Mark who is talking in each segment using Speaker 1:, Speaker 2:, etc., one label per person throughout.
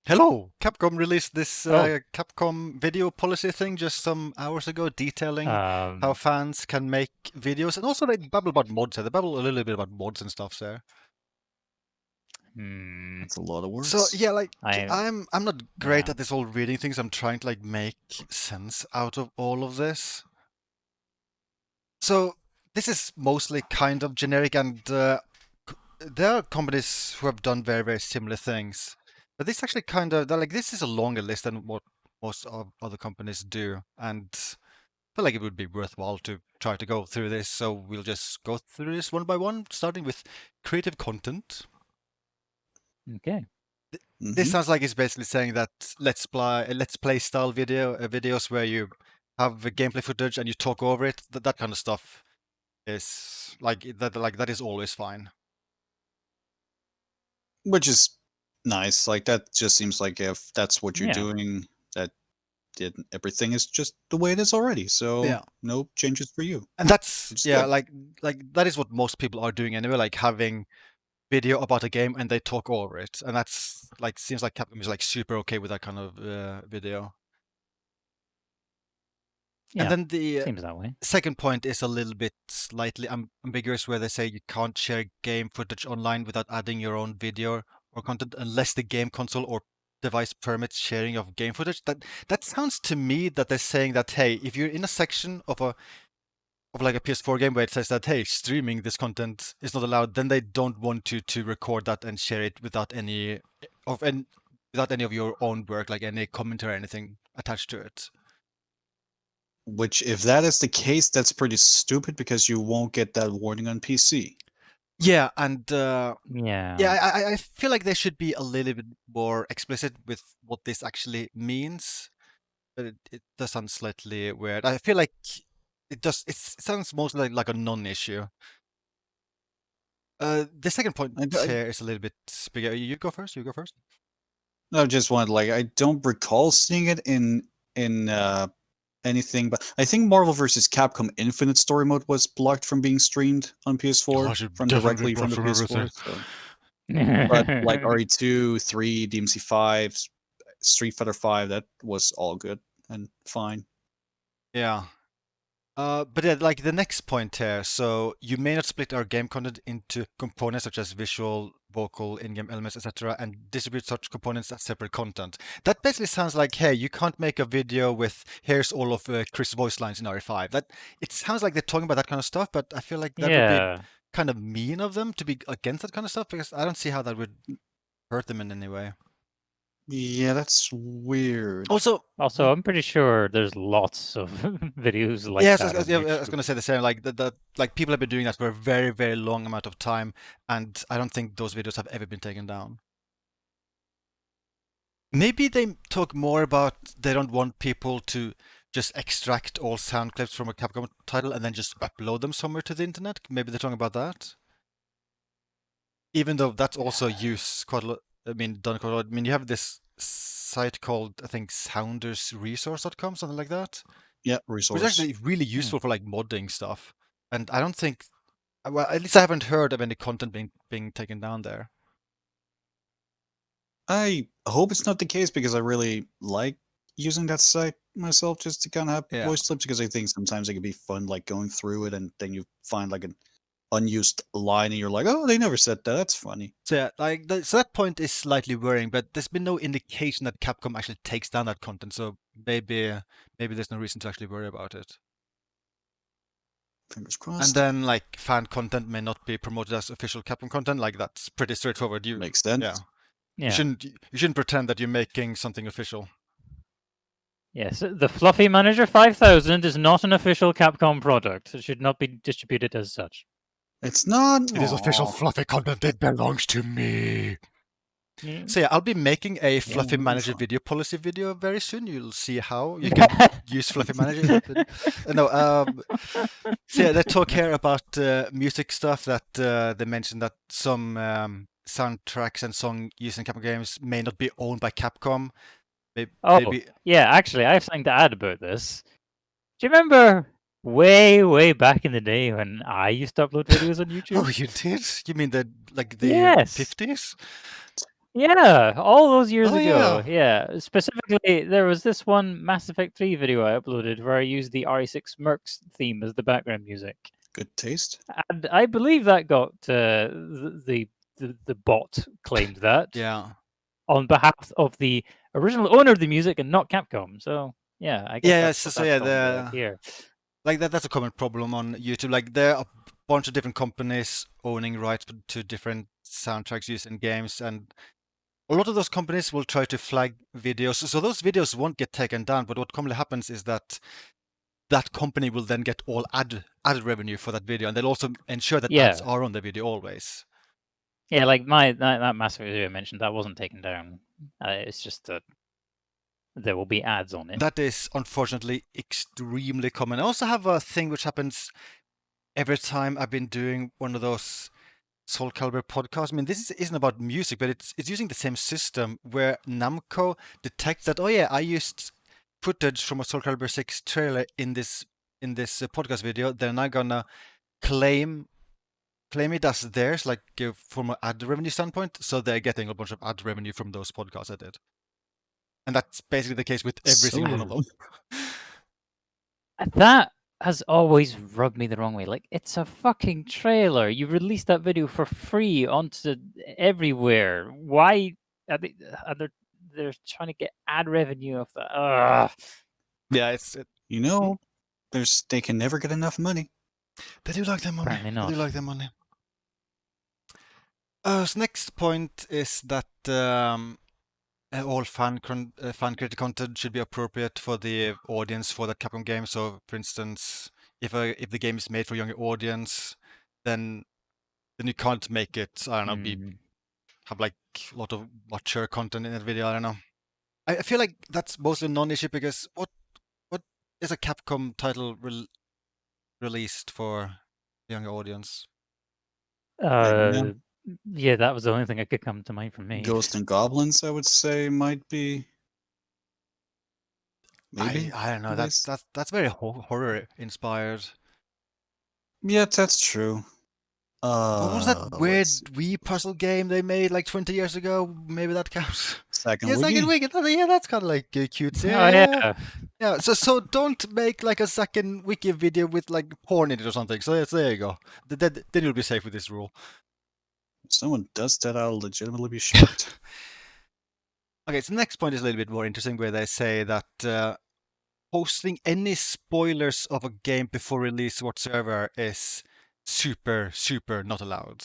Speaker 1: Hello! Capcom released this
Speaker 2: Oh,
Speaker 1: Capcom video policy thing just some hours ago, detailing how
Speaker 2: um,
Speaker 1: fans can make videos, and also they babble about mods. They babble a little bit about mods and stuff there.
Speaker 3: That's a lot of words.
Speaker 1: So yeah, like
Speaker 2: I
Speaker 1: I'm not great
Speaker 2: yeah.
Speaker 1: at this whole reading things. I'm trying to like make sense out of all of this. So this is mostly kind of generic, and there are companies who have done very, very similar things. But this actually kind of like this is a longer list than what most of other companies do, and I feel like it would be worthwhile to try to go through this. So we'll just go through this one by one, starting with creative content.
Speaker 2: Okay.
Speaker 1: This sounds like it's basically saying that let's play style videos where you have gameplay footage and you talk over it. That kind of stuff is that is always fine.
Speaker 3: Which is nice. Like that just seems like if that's what you're
Speaker 2: Yeah.
Speaker 3: doing, everything is just the way it is already. So
Speaker 1: Yeah.
Speaker 3: no changes for you.
Speaker 1: And that's
Speaker 3: Which is
Speaker 1: yeah,
Speaker 3: good.
Speaker 1: like that is what most people are doing anyway, like having video about a game and they talk over it. And that's like seems like Capcom is like super okay with that kind of video.
Speaker 2: Yeah.
Speaker 1: And then the
Speaker 2: Seems that way.
Speaker 1: second point is a little bit slightly ambiguous, where they say you can't share game footage online without adding your own video or content unless the game console or device permits sharing of game footage. That sounds to me that they're saying that, hey, if you're in a section of like a PS4 game where it says that, hey, streaming this content is not allowed, then they don't want you to record that and share it without any of your own work, like any commentary or anything attached to it.
Speaker 3: Which, if that is the case, that's pretty stupid because you won't get that warning on PC.
Speaker 1: Yeah, and
Speaker 2: Yeah.
Speaker 1: I feel like they should be a little bit more explicit with what this actually means. But it does sound slightly weird. I feel like it sounds mostly like a non-issue. The second point here is a little bit bigger. You go first. You go first.
Speaker 3: I just wanted, like, I don't recall seeing it in anything, but I think Marvel vs. Capcom Infinite Story Mode was blocked from being streamed on PS4 from directly from the PS4. So. But like RE2, 3, DMC5, Street Fighter 5, that was all good and fine.
Speaker 1: Yeah. But yeah, like the next point here, so you may not split our game content into components such as visual, vocal, in-game elements, etc., and distribute such components as separate content. That basically sounds like, hey, you can't make a video with here's all of Chris' voice lines in RE5. That it sounds like they're talking about that kind of stuff, but I feel like that would be
Speaker 2: Yeah.
Speaker 1: kind of mean of them to be against that kind of stuff, because I don't see how that would hurt them in any way.
Speaker 3: Yeah, that's weird.
Speaker 1: Also,
Speaker 2: I'm pretty sure there's lots of videos like
Speaker 1: yes,
Speaker 2: that on
Speaker 1: I was
Speaker 2: YouTube.
Speaker 1: going to say the same. Like that, like people have been doing that for a very, very long amount of time, and I don't think those videos have ever been taken down. Maybe they talk more about they don't want people to just extract all sound clips from a Capcom title and then just upload them somewhere to the internet. Maybe they're talking about that. Even though that's also used quite a lot. I mean, done quite a lot. I mean, you have this site called, I think, soundersresource.com, something like that.
Speaker 3: Yeah,
Speaker 1: Which
Speaker 3: resource.
Speaker 1: is actually really useful for like modding stuff. And I don't think, well, at least I haven't heard of any content being taken down there.
Speaker 3: I hope it's not the case because I really like using that site myself just to kind of have voice clips, because I think sometimes it can be fun, like going through it and then you find like an unused line and you're like, oh, they never said that. That's funny.
Speaker 1: So yeah, like so that point is slightly worrying, but there's been no indication that Capcom actually takes down that content. So maybe there's no reason to actually worry about it.
Speaker 3: Fingers crossed.
Speaker 1: And then like fan content may not be promoted as official Capcom content. Like that's pretty straightforward.
Speaker 3: Makes sense.
Speaker 1: Yeah.
Speaker 2: Yeah.
Speaker 1: You shouldn't pretend that you're making something official.
Speaker 2: Yes, the Fluffy Manager 5000 is not an official Capcom product. It should not be distributed as such.
Speaker 3: It's not.
Speaker 1: It is official Fluffy content. It belongs to me.
Speaker 2: Yeah.
Speaker 1: So yeah, I'll be making a Fluffy Manager video policy video very soon. You'll see how you can use Fluffy Manager. So yeah, they talk here about music stuff that they mentioned that some soundtracks and song used in Capcom games may not be owned by Capcom. Maybe...
Speaker 2: yeah, actually, I have something to add about this. Do you remember way back in the day when I used to upload videos on YouTube?
Speaker 1: Oh, you did? You mean the 50s?
Speaker 2: Yeah, all those years
Speaker 1: Oh,
Speaker 2: ago. Yeah. Specifically, there was this one Mass Effect 3 video I uploaded where I used the RE6 Mercs theme as the background music.
Speaker 3: Good taste.
Speaker 2: And I believe that got the bot claimed that
Speaker 1: Yeah.
Speaker 2: on behalf of the original owner of the music and not Capcom. So yeah, I guess
Speaker 1: Yeah,
Speaker 2: that's
Speaker 1: so,
Speaker 2: what
Speaker 1: so
Speaker 2: that's
Speaker 1: yeah,
Speaker 2: talking about here.
Speaker 1: like that's a common problem on YouTube. Like there are a bunch of different companies owning rights to different soundtracks used in games, and a lot of those companies will try to flag videos. So those videos won't get taken down, but what commonly happens is that that company will then get all ad revenue for that video, and they'll also ensure that ads
Speaker 2: Yeah.
Speaker 1: are on the video always.
Speaker 2: Yeah, like that Mass Effect video I mentioned, that wasn't taken down. It's just that there will be ads on it.
Speaker 1: That is unfortunately extremely common. I also have a thing which happens every time I've been doing one of those Soul Calibur podcasts. I mean, this isn't about music, but it's using the same system where Namco detects that, oh yeah, I used footage from a Soul Calibur 6 trailer in this podcast video. They're now gonna claim it as theirs, like from an ad revenue standpoint. So they're getting a bunch of ad revenue from those podcasts I did. And that's basically the case with every single one of them.
Speaker 2: That has always rubbed me the wrong way. Like, it's a fucking trailer. You released that video for free onto everywhere. Why are they're trying to get ad revenue off that? Ugh.
Speaker 1: Yeah,
Speaker 3: You know, they can never get enough money.
Speaker 1: They do like their money.
Speaker 2: Apparently not.
Speaker 1: They do like their money. So next point is that all fan-created content should be appropriate for the audience for that Capcom game. So, for instance, if the game is made for a younger audience, then you can't make it. I don't know, have like a lot of mature content in that video. I don't know. I feel like that's mostly a non-issue because what is a Capcom title released for the younger audience?
Speaker 2: Yeah, that was the only thing that could come to mind from me.
Speaker 3: Ghosts and Goblins, I would say, might be. Maybe.
Speaker 1: I don't know. That's very horror inspired.
Speaker 3: Yeah, that's true.
Speaker 1: What was that weird
Speaker 3: Let's see.
Speaker 1: Wii puzzle game they made like 20 years ago? Maybe that counts.
Speaker 3: Second
Speaker 1: Yeah, Second
Speaker 3: Wiki.
Speaker 1: Wiki. Yeah, that's kind of like cute.
Speaker 2: Oh
Speaker 1: Yeah.
Speaker 2: yeah.
Speaker 1: Yeah. So don't make like a second Wiki video with like porn in it or something. So there you go. Then you'll be safe with this rule.
Speaker 3: If someone does that, I'll legitimately be shocked.
Speaker 1: Okay, so the next point is a little bit more interesting, where they say that posting any spoilers of a game before release whatsoever is super not allowed.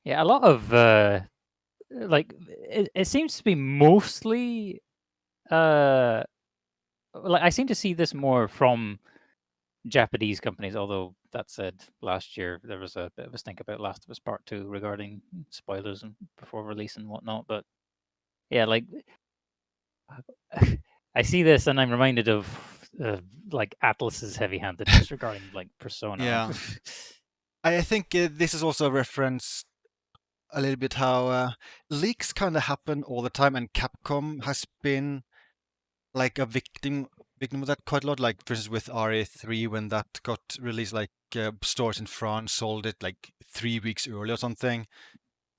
Speaker 2: Yeah, a lot of like it seems to be mostly like I seem to see this more from Japanese companies, although that said, last year there was a bit of a stink about Last of Us Part 2 regarding spoilers and before release and whatnot. But yeah, like I see this and I'm reminded of like Atlas's heavy-handedness regarding like Persona.
Speaker 1: Yeah. I think this is also a reference a little bit how leaks kind of happen all the time, and Capcom has been like a victim of that quite a lot. Like for instance with RE3, when that got released, like stores in France sold it like 3 weeks early or something.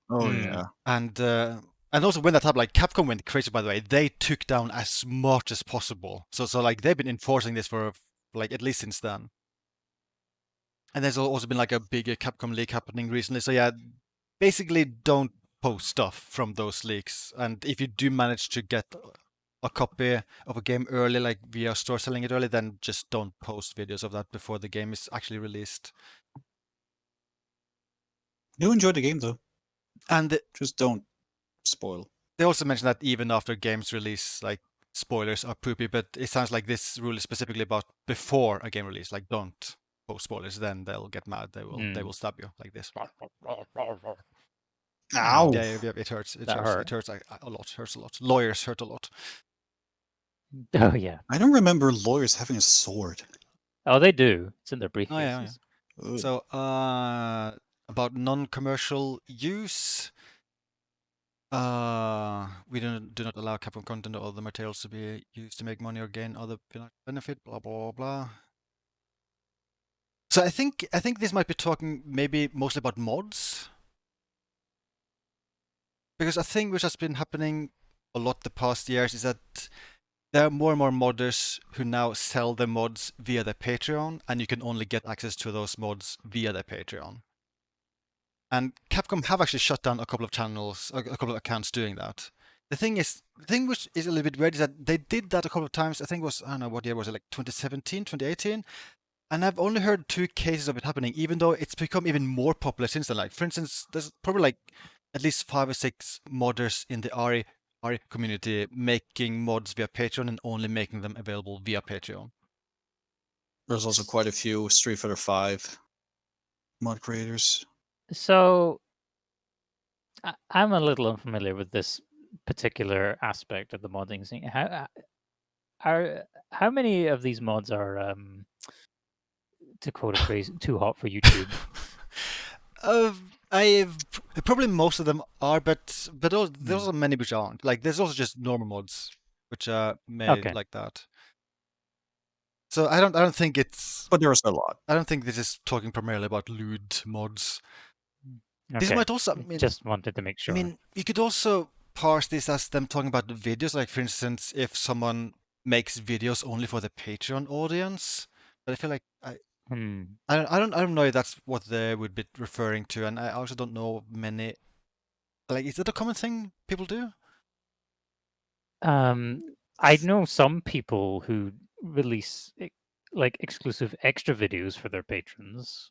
Speaker 3: Oh yeah.
Speaker 1: And also when that happened, like Capcom went crazy. By the way, they took down as much as possible. So like they've been enforcing this for like at least since then. And there's also been like a bigger Capcom leak happening recently. So yeah, basically don't post stuff from those leaks. And if you do manage to get a copy of a game early, like via store selling it early, then just don't post videos of that before the game is actually released.
Speaker 3: Do enjoy the game though.
Speaker 1: And
Speaker 3: just don't spoil.
Speaker 1: They also mentioned that even after games release, like spoilers are poopy, but it sounds like this rule is specifically about before a game release. Like don't post spoilers, then they'll get mad. They will stab you like this.
Speaker 3: Ow!
Speaker 1: Yeah, it hurts. It hurts a lot. Hurts a lot. Lawyers hurt a lot.
Speaker 2: Oh yeah.
Speaker 3: I don't remember lawyers having a sword.
Speaker 2: Oh, they do. It's in their briefcases.
Speaker 1: Oh yeah. So about non-commercial use. We do not allow Capcom content or other materials to be used to make money or gain other benefit. Blah blah blah. So I think this might be talking maybe mostly about mods. because a thing which has been happening a lot the past years is that there are more and more modders who now sell their mods via their Patreon, and you can only get access to those mods via their Patreon. And Capcom have actually shut down a couple of channels, a couple of accounts doing that. The thing which is a little bit weird is that they did that a couple of times. I think it was, I don't know, what year was it, like 2017, 2018? And I've only heard 2 cases of it happening, even though it's become even more popular since then. Like, for instance, there's probably like at least 5 or 6 modders in the RE community making mods via Patreon and only making them available via Patreon.
Speaker 3: There's also quite a few Street Fighter 5 mod creators.
Speaker 2: So I'm a little unfamiliar with this particular aspect of the modding scene. How many of these mods are, to quote a phrase, too hot for YouTube?
Speaker 1: Probably most of them are, but there's also many which aren't. Like, there's also just normal mods which are made like that. So I don't think it's.
Speaker 3: But there's a lot.
Speaker 1: I don't think this is talking primarily about lewd mods.
Speaker 2: Okay.
Speaker 1: This might also.
Speaker 2: Just wanted to make sure.
Speaker 1: I mean, you could also parse this as them talking about the videos. Like, for instance, if someone makes videos only for the Patreon audience, but I feel like I don't know if that's what they would be referring to, and I also don't know many. Like, is that a common thing people do?
Speaker 2: I know some people who release like exclusive extra videos for their patrons.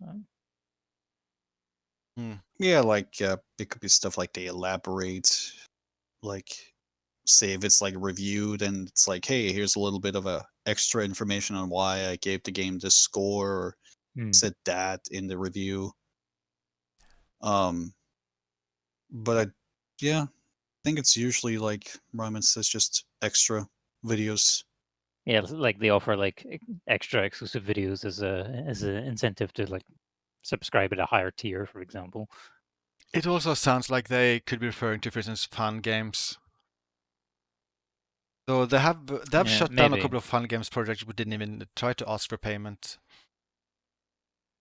Speaker 3: Yeah, like it could be stuff like they elaborate, like say if it's like reviewed and it's like, hey, here's a little bit of a extra information on why I gave the game this score or said that in the review. But I think it's usually like Ryman says, just extra videos.
Speaker 2: Yeah, like they offer like extra exclusive videos as an incentive to like subscribe at a higher tier, for example.
Speaker 1: It also sounds like they could be referring to, for instance, fan games. So they have shut down a couple of fan games projects but didn't even try to ask for payment.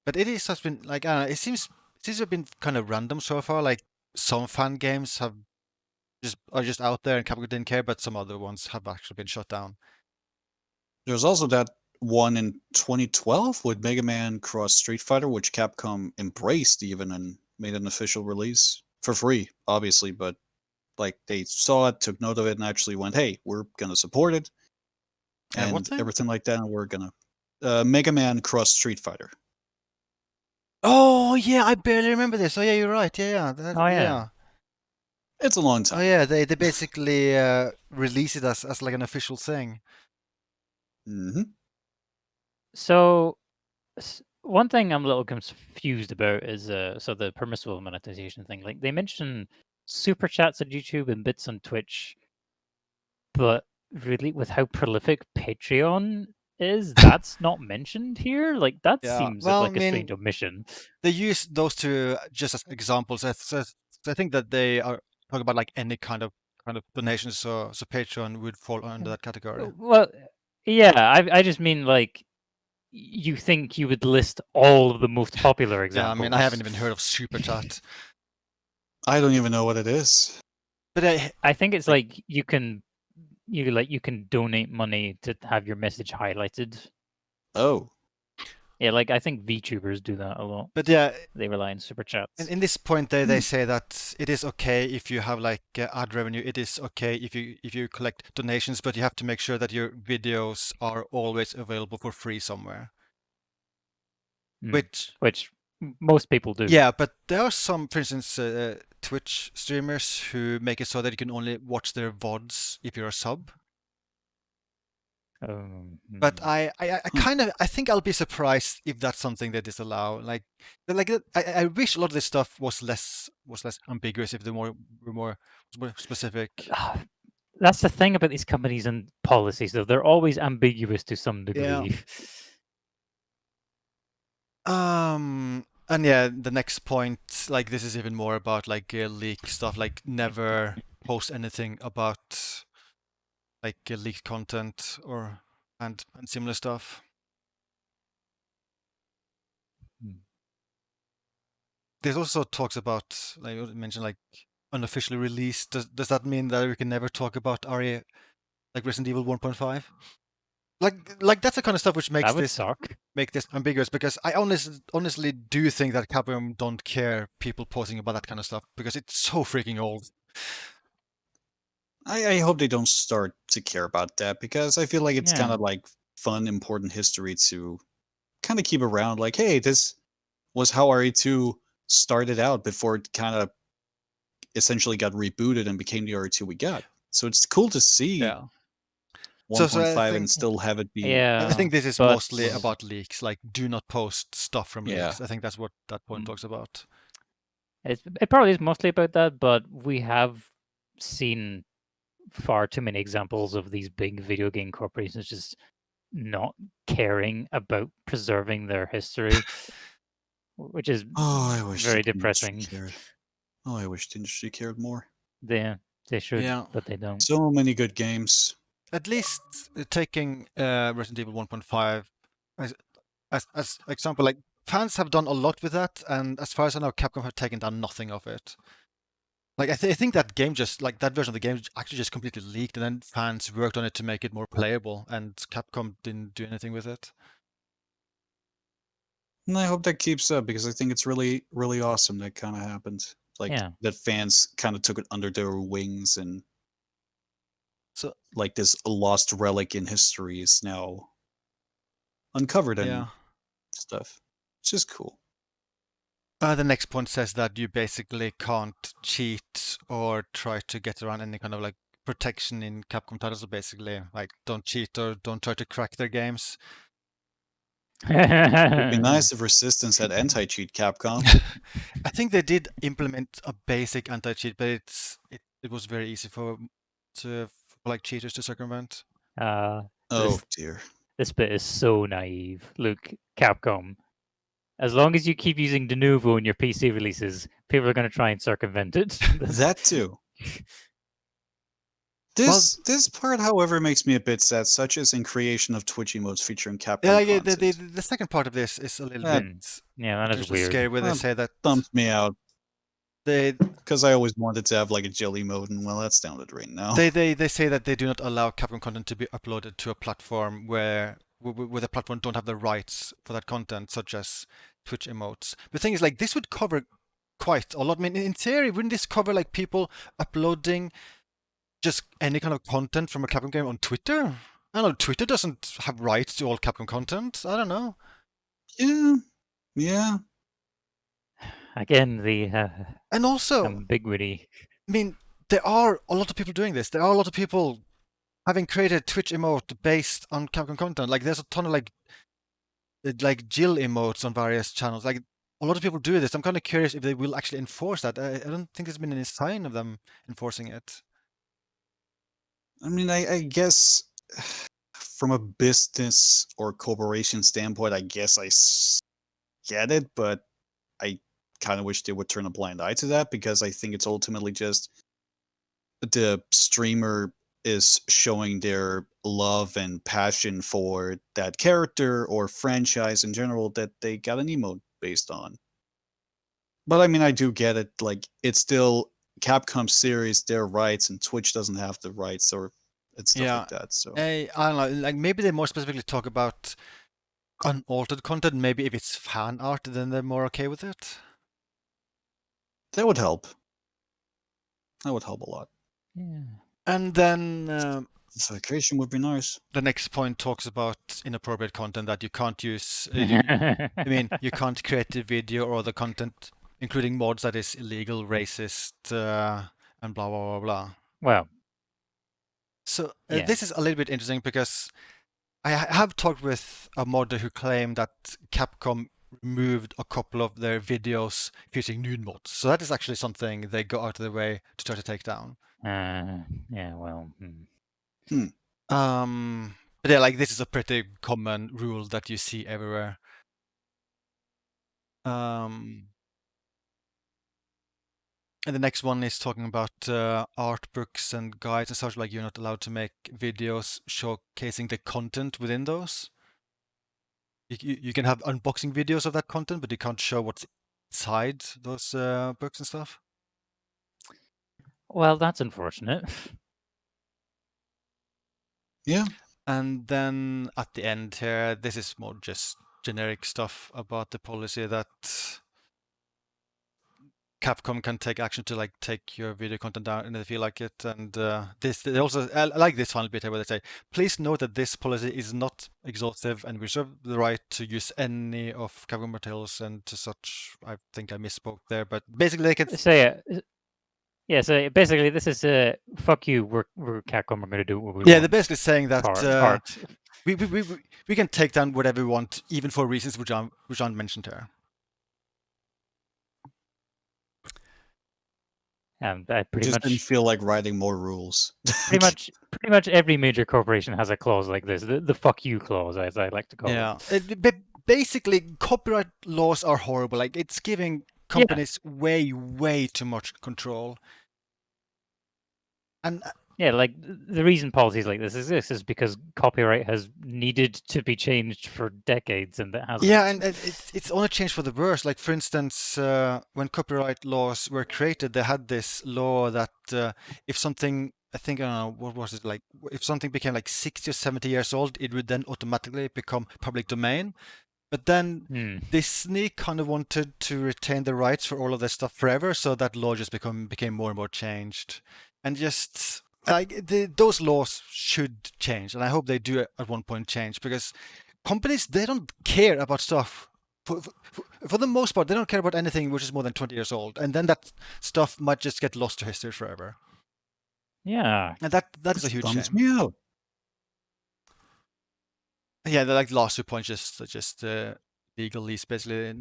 Speaker 1: But has been like, I don't know, it seems to have been kind of random so far. Like, some fan games are just out there and Capcom didn't care, but some other ones have actually been shut down.
Speaker 3: There's also that one in 2012 with Mega Man Cross Street Fighter, which Capcom embraced even and made an official release for free, obviously, but like they saw it, took note of it, and actually went, "Hey, we're gonna support it," and everything like that. And we're gonna Mega Man Cross Street Fighter.
Speaker 1: Oh yeah, I barely remember this. Oh yeah, you're right. Yeah. Yeah.
Speaker 3: It's a long time.
Speaker 1: Oh yeah, they basically release it as like an official thing.
Speaker 2: So one thing I'm a little confused about is so the permissible monetization thing. Like they mention super chats on YouTube and bits on Twitch, but really with how prolific Patreon is, that's not mentioned here. Like that seems like a strange omission.
Speaker 1: They use those two just as examples. So I think that they are talking about like any kind of donations. So Patreon would fall under that category.
Speaker 2: Well, yeah, I just mean like you think you would list all of the most popular examples.
Speaker 1: Yeah, I mean, I haven't even heard of super chat.
Speaker 3: I don't even know what it is.
Speaker 2: But I think it's like you can donate money to have your message highlighted.
Speaker 3: Oh.
Speaker 2: Yeah, like I think VTubers do that a lot.
Speaker 1: But yeah,
Speaker 2: they rely on super chats.
Speaker 1: In this point, they say that it is okay if you have like ad revenue. It is okay if you collect donations, but you have to make sure that your videos are always available for free somewhere. Which
Speaker 2: most people do.
Speaker 1: Yeah, but there are some, for instance, Twitch streamers who make it so that you can only watch their VODs if you're a sub. But I think I'll be surprised if that's something they disallow. Like I wish a lot of this stuff was less ambiguous, if they were more specific.
Speaker 2: That's the thing about these companies and policies, though. They're always ambiguous to some degree.
Speaker 1: Yeah. And yeah, the next point, like this is even more about like leak stuff. Like never post anything about like leaked content and similar stuff. There's also talks about, like you mentioned, like unofficially released, does that mean that we can never talk about RE like Resident Evil 1.5? Like that's the kind of stuff which makes
Speaker 2: That would
Speaker 1: this
Speaker 2: suck.
Speaker 1: make this ambiguous, because I honestly do think that Capcom don't care people posting about that kind of stuff because it's so freaking old.
Speaker 3: I hope they don't start to care about that, because I feel like it's
Speaker 2: Yeah.
Speaker 3: kind of like fun, important history to kind of keep around. Like, hey, this was how RE2 started out before it kind of essentially got rebooted and became the RE2 we got. So it's cool to see
Speaker 1: Yeah.
Speaker 3: 1.5
Speaker 1: I think
Speaker 3: and still have it be.
Speaker 2: Yeah.
Speaker 1: I think this is
Speaker 2: but
Speaker 1: mostly about leaks. Like, do not post stuff from
Speaker 3: Yeah.
Speaker 1: leaks. I think that's what that point talks about.
Speaker 2: it probably is mostly about that, but we have seen far too many examples of these big video game corporations just not caring about preserving their history, which is
Speaker 3: Oh, I wish
Speaker 2: very
Speaker 3: the industry
Speaker 2: depressing.
Speaker 3: cared. Oh, I wish the industry cared more.
Speaker 2: They should,
Speaker 1: Yeah.
Speaker 2: but they don't.
Speaker 3: So many good games.
Speaker 1: At least taking Resident Evil 1.5 as example, like fans have done a lot with that, and as far as I know, Capcom have taken down nothing of it. Like I think that game just like that version of the game actually just completely leaked, and then fans worked on it to make it more playable, and Capcom didn't do anything with it.
Speaker 3: And I hope that keeps up, because I think it's really, really awesome that kind of happened. Like,
Speaker 2: Yeah.
Speaker 3: that fans kind of took it under their wings, and
Speaker 1: So
Speaker 3: like this lost relic in history is now uncovered and
Speaker 1: yeah.
Speaker 3: stuff. It's just cool.
Speaker 1: The next point says that you basically can't cheat or try to get around any kind of like protection in Capcom titles. So basically, like, don't cheat or don't try to crack their games.
Speaker 3: It would be nice if Resistance had anti-cheat, Capcom.
Speaker 1: I think they did implement a basic anti-cheat, but it was very easy for like cheaters to circumvent.
Speaker 3: Oh
Speaker 2: this,
Speaker 3: dear.
Speaker 2: this bit is so naive. Look, Capcom, as long as you keep using de novo in your PC releases, people are going to try and circumvent it.
Speaker 3: That too. This part, however, makes me a bit sad, such as in creation of Twitch emotes featuring Capcom
Speaker 1: Yeah,
Speaker 3: content.
Speaker 1: the second part of this is a little
Speaker 3: That,
Speaker 1: bit
Speaker 2: Yeah, that is weird.
Speaker 1: scary, where they say that
Speaker 3: thumbs me out,
Speaker 1: they
Speaker 3: because I always wanted to have like a jelly mode, and well, that's down the drain now.
Speaker 1: they say that they do not allow Capcom content to be uploaded to a platform where the platform don't have the rights for that content, such as Twitch emotes. The thing is, like, this would cover quite a lot. I mean, in theory, wouldn't this cover like people uploading just any kind of content from a Capcom game on Twitter? I don't know, Twitter doesn't have rights to all Capcom content. I don't know.
Speaker 3: Yeah.
Speaker 2: Again, the
Speaker 1: And also,
Speaker 2: ambiguity.
Speaker 1: I mean, there are a lot of people doing this. There are a lot of people having created Twitch emote based on Capcom content. Like, there's a ton of like Jill emotes on various channels. Like, a lot of people do this. I'm kind of curious if they will actually enforce that. I don't think there's been any sign of them enforcing it.
Speaker 3: I mean, I guess from a business or corporation standpoint, I guess get it, but I kind of wish they would turn a blind eye to that, because I think it's ultimately just the streamer is showing their love and passion for that character or franchise in general that they got an emote based on. But I mean, I do get it. Like, it's still Capcom series, their rights, and Twitch doesn't have the rights or and stuff like that. So
Speaker 1: I don't know. Like, maybe they more specifically talk about unaltered content. Maybe if it's fan art, then they're more okay with it.
Speaker 3: that would help. That would help a lot.
Speaker 2: Yeah.
Speaker 1: And then
Speaker 3: Clarification would be nice.
Speaker 1: the next point talks about inappropriate content that you can't use. I mean, you can't create a video or other content, including mods, that is illegal, racist, and blah blah blah blah.
Speaker 2: Well,
Speaker 1: So
Speaker 2: yeah.
Speaker 1: this is a little bit interesting, because I have talked with a modder who claimed that Capcom removed a couple of their videos featuring nude mods. So that is actually something they go out of their way to try to take down.
Speaker 2: Yeah, well.
Speaker 1: But yeah, like, this is a pretty common rule that you see everywhere. And the next one is talking about art books and guides and such. Like, you're not allowed to make videos showcasing the content within those. You can have unboxing videos of that content, but you can't show what's inside those books and stuff.
Speaker 2: Well, that's unfortunate.
Speaker 3: Yeah.
Speaker 1: And then at the end here, this is more just generic stuff about the policy that Capcom can take action to like take your video content down and if you like it. And they also I like this final bit here where they say, please note that this policy is not exhaustive and we reserve the right to use any of Capcom materials and to such. I think I misspoke there, but basically they can
Speaker 2: Say it. Yeah, so basically this is fuck you, we're Capcom, we're gonna do what we
Speaker 1: yeah,
Speaker 2: want.
Speaker 1: they're basically saying that
Speaker 2: Part.
Speaker 1: we can take down whatever we want, even for reasons which aren't mentioned here.
Speaker 2: And I pretty
Speaker 3: Just didn't
Speaker 2: much
Speaker 3: feel like writing more rules.
Speaker 2: pretty much every major corporation has a clause like this, the fuck you clause, as I like to call it.
Speaker 1: But basically, copyright laws are horrible. Like it's giving companies way too much control. And
Speaker 2: yeah, like the reason policies like this exist is because copyright has needed to be changed for decades, and it hasn't.
Speaker 1: yeah, and it's only changed for the worse. Like for instance, when copyright laws were created, they had this law that if something, I think I don't know what was it like, if something became like 60 or 70 years old, it would then automatically become public domain. But then Disney kind of wanted to retain the rights for all of this stuff forever, so that law just became more and more changed, and just like those laws should change, and I hope they do at one point change because companies they don't care about stuff. For the most part, they don't care about anything which is more than 20 years old, and then that stuff might just get lost to history forever.
Speaker 2: Yeah,
Speaker 1: and that is a huge
Speaker 3: Bums
Speaker 1: shame.
Speaker 3: me out.
Speaker 1: Yeah, the like last 2 points just legalese, basically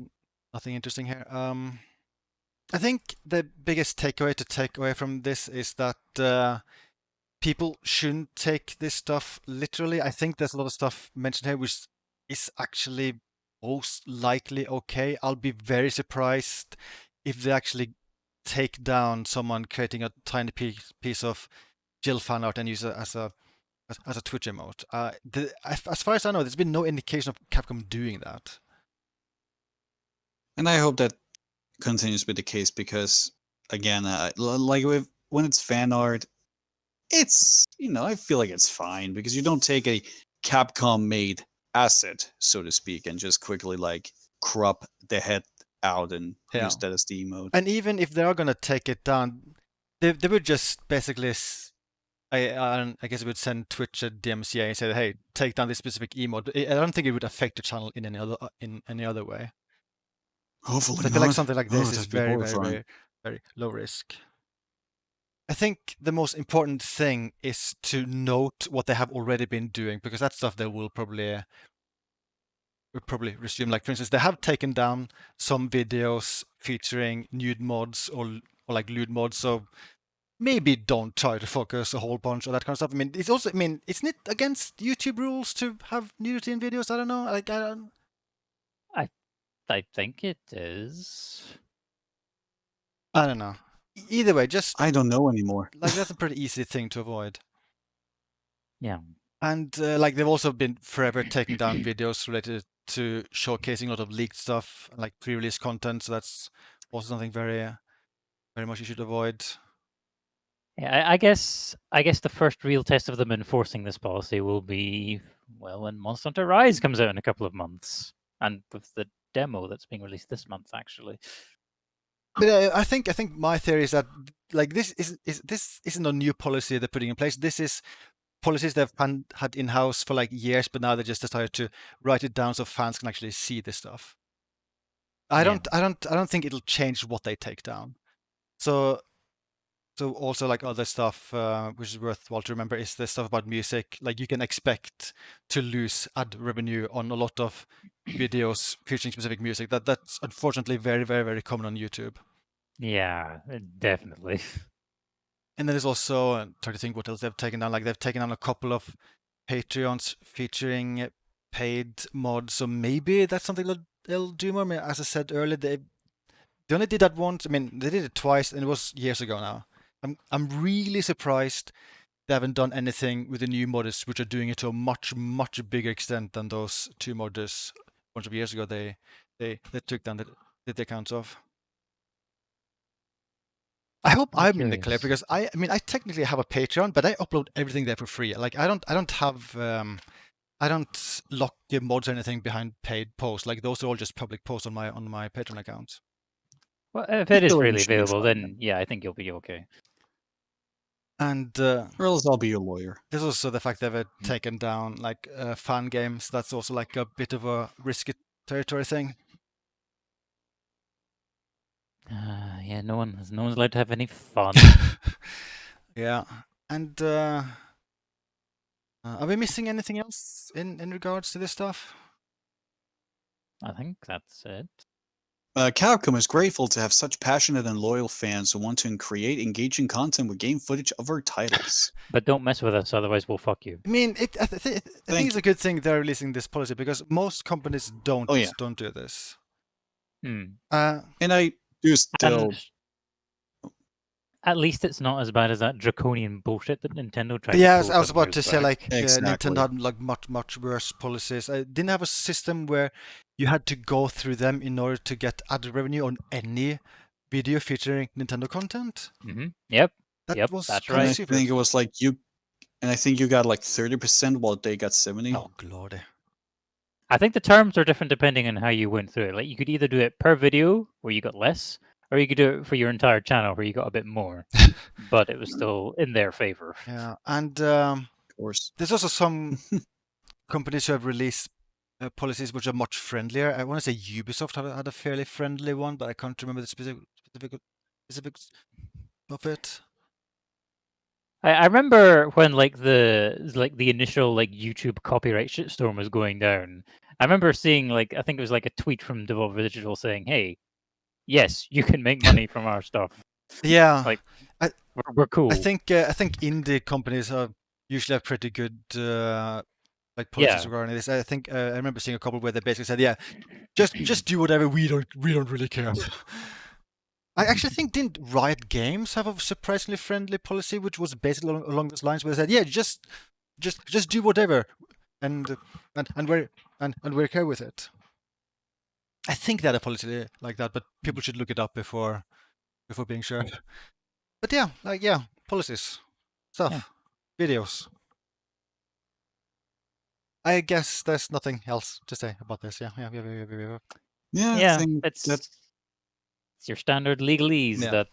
Speaker 1: nothing interesting here. I think the biggest takeaway to take away from this is that people shouldn't take this stuff literally. I think there's a lot of stuff mentioned here which is actually most likely okay. I'll be very surprised if they actually take down someone creating a tiny piece of Jill fan art and use it as a Twitch emote. As far as I know, there's been no indication of Capcom doing that.
Speaker 3: And I hope that continues to be the case because, again, like when it's fan art, it's I feel like it's fine because you don't take a Capcom made asset, so to speak, and just quickly like crop the head out and use that as the emote.
Speaker 1: And even if they are gonna take it down, they would just basically. I guess it would send Twitch a DMCA and say, "Hey, take down this specific emote." I don't think it would affect the channel in any other way.
Speaker 3: Hopefully
Speaker 1: So I
Speaker 3: not.
Speaker 1: feel like something like this is
Speaker 3: That'd be
Speaker 1: very, very,
Speaker 3: horrifying.
Speaker 1: very, very low risk. I think the most important thing is to note what they have already been doing because that stuff they will probably resume. Like for instance, they have taken down some videos featuring nude mods or like lewd mods. So maybe don't try to focus a whole bunch on that kind of stuff. I mean, it's also, I mean, isn't it against YouTube rules to have nudity in videos? I don't know. Like,
Speaker 2: I think it is.
Speaker 1: I don't know. Either way, just
Speaker 3: I don't know anymore.
Speaker 1: like that's a pretty easy thing to avoid.
Speaker 2: Yeah.
Speaker 1: And like they've also been forever taking down videos related to showcasing a lot of leaked stuff, like pre-release content. So that's also something very, very much you should avoid.
Speaker 2: Yeah, I guess the first real test of them enforcing this policy will be when Monster Hunter Rise comes out in a couple of months, and with the demo that's being released this month, actually.
Speaker 1: But I think my theory is that like this isn't a new policy they're putting in place. This is policies they've had in house for like years, but now they just decided to write it down so fans can actually see this stuff. I don't think it'll change what they take down. So also like other stuff which is worthwhile to remember is the stuff about music. Like you can expect to lose ad revenue on a lot of videos featuring specific music. That's unfortunately very, very, very common on YouTube.
Speaker 2: Yeah, definitely.
Speaker 1: And then there's also trying to think what else they've taken down. Like they've taken down a couple of Patreons featuring paid mods. So maybe that's something they'll do more. I mean, as I said earlier, they only did that once. I mean, they did it twice, and it was years ago now. I'm really surprised they haven't done anything with the new modders, which are doing it to a much, much bigger extent than those two modders a bunch of years ago. They took down the accounts of. I hope
Speaker 2: I'm
Speaker 1: I'm in the clear
Speaker 2: curious.
Speaker 1: because I mean, I technically have a Patreon, but I upload everything there for free. Like I don't have I don't lock the mods or anything behind paid posts. Like those are all just public posts on my Patreon account.
Speaker 2: Well, if
Speaker 3: I
Speaker 2: it is
Speaker 3: feel like you
Speaker 2: freely
Speaker 3: should be
Speaker 2: available,
Speaker 3: fine
Speaker 2: then yeah, I think you'll be okay.
Speaker 1: And
Speaker 3: Or else I'll be your lawyer.
Speaker 1: there's also the fact that they've taken down like fan games. That's also like a bit of a risky territory thing.
Speaker 2: Yeah, no one's allowed to have any fun.
Speaker 1: Yeah, and are we missing anything else in regards to this stuff?
Speaker 2: I think that's it.
Speaker 3: Capcom is grateful to have such passionate and loyal fans who want to create engaging content with game footage of our titles.
Speaker 2: But don't mess with us, otherwise we'll fuck you.
Speaker 1: I mean, I think it's a good thing they're releasing this policy because most companies don't do this.
Speaker 2: Hmm.
Speaker 3: And I do still.
Speaker 2: And at least it's not as bad as that draconian bullshit that Nintendo tried
Speaker 1: Yeah,
Speaker 2: to pull
Speaker 1: I was
Speaker 2: some
Speaker 1: about
Speaker 2: years
Speaker 1: to say
Speaker 2: back.
Speaker 1: like
Speaker 3: Exactly.
Speaker 1: Nintendo had like much worse policies. I didn't have a system where you had to go through them in order to get ad revenue on any video featuring Nintendo content.
Speaker 2: Mm-hmm. Yep.
Speaker 1: That was
Speaker 2: that's
Speaker 1: kind
Speaker 2: right.
Speaker 1: of
Speaker 3: I
Speaker 1: stupid.
Speaker 3: think it was like you, and I think you got like 30% while they got 70.
Speaker 1: Oh, lordy.
Speaker 2: I think the terms are different depending on how you went through it. Like you could either do it per video where you got less, or you could do it for your entire channel where you got a bit more. But it was still in their favor.
Speaker 1: Yeah, and
Speaker 3: Of course.
Speaker 1: there's also some companies who have released policies which are much friendlier. I want to say Ubisoft had a fairly friendly one, but I can't remember the specifics of it.
Speaker 2: I remember when like the initial like YouTube copyright shitstorm was going down. I remember seeing like I think it was like a tweet from Devolver Digital saying, "Hey, yes, you can make money from our stuff."
Speaker 1: Yeah,
Speaker 2: Like we're cool.
Speaker 1: I think indie companies are usually have pretty good like policies regarding this. I think I remember seeing a couple where they basically said, "Yeah, just do whatever. We don't really care." I actually think didn't Riot Games have a surprisingly friendly policy, which was basically along those lines, where they said, "Yeah, just do whatever, and we're okay with it." I think they had a policy like that, but people should look it up before being sure. But yeah, policies, stuff, videos. I guess there's nothing else to say about this. Yeah.
Speaker 3: I think
Speaker 2: it's your standard legalese
Speaker 1: Yeah.
Speaker 2: that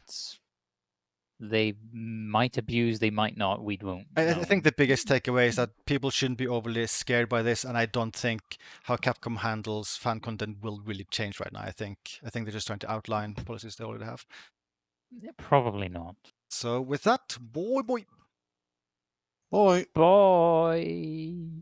Speaker 2: they might abuse, they might not. We won't.
Speaker 1: I think the biggest takeaway is that people shouldn't be overly scared by this, and I don't think how Capcom handles fan content will really change right now. I think they're just trying to outline policies they already have.
Speaker 2: Probably not.
Speaker 1: So with that, boy.
Speaker 3: Boy.
Speaker 2: Boy.